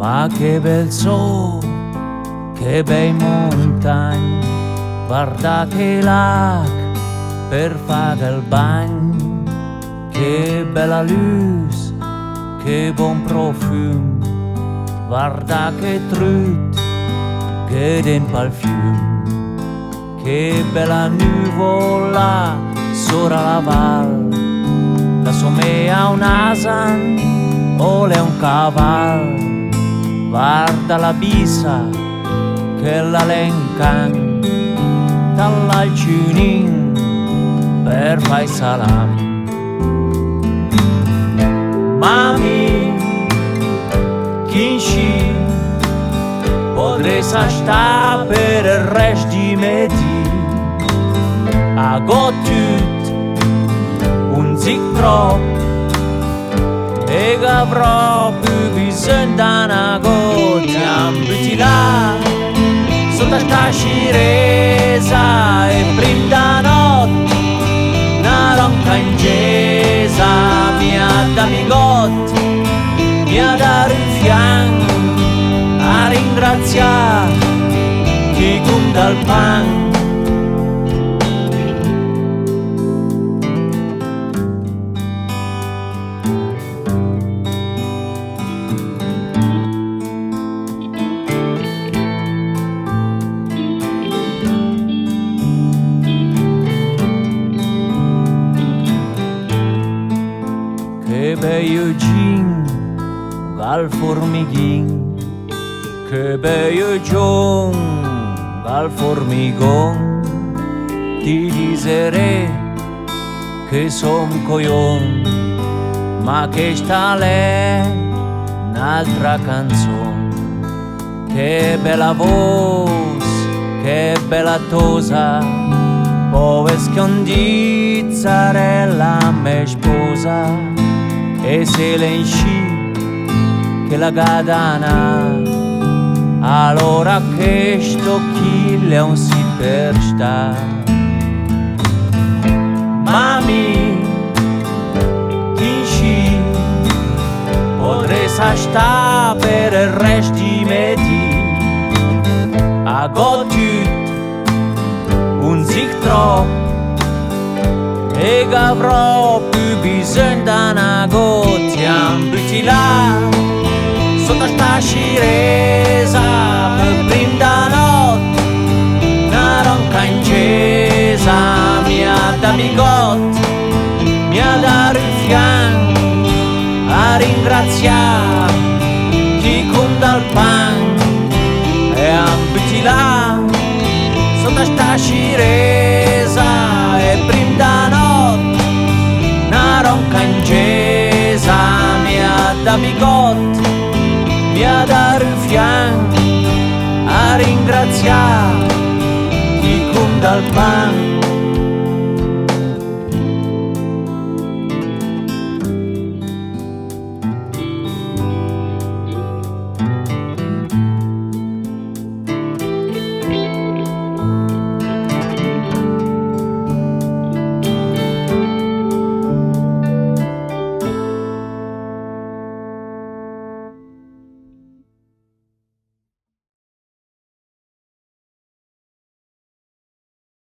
Ma che bel sole, che bei montagne, guarda che lac per fare il bagno, che bella luce, che buon profumo, guarda che trut, che dentro al fiume, che bella nuvola sopra la valle, la somea un asan o le un cavallo. Guarda la bisa che la lencan dall'alcunin per fai salam. Mami, chinci, potresti stare per il resto di medi. A gottut un zic troppo e che avrò più bisogno da una goccia. Butti là sotto sta sciresa e prima da notte una ronca ingesa mi ha da migot, mi ha da fianco a ringraziare chi conta il pan. Che bello gin, gal formighin, che bello gion, gal formigon, ti diserei che son coglion, ma che sta lei un'altra canzone. Che bella voce, che bella tosa, pove schiondizarella me sposa. E se le insci che la gadana, allora che sto chile un si per sta. Mami, insci, potresti sta per il resto di medi. A gottut un zic troppo e che avrò più bisogno da una goccia. Butti là sotto sta sciresa per prima da notte una ronca ingesa mi ha da migot, mi ha da fianco a ringraziare chi conta il pan. E butti là sotto sta sciresa e prima da notte una ronca ingesa mi ha da migot, mi ha da fianco a ringraziare chi conta il pan.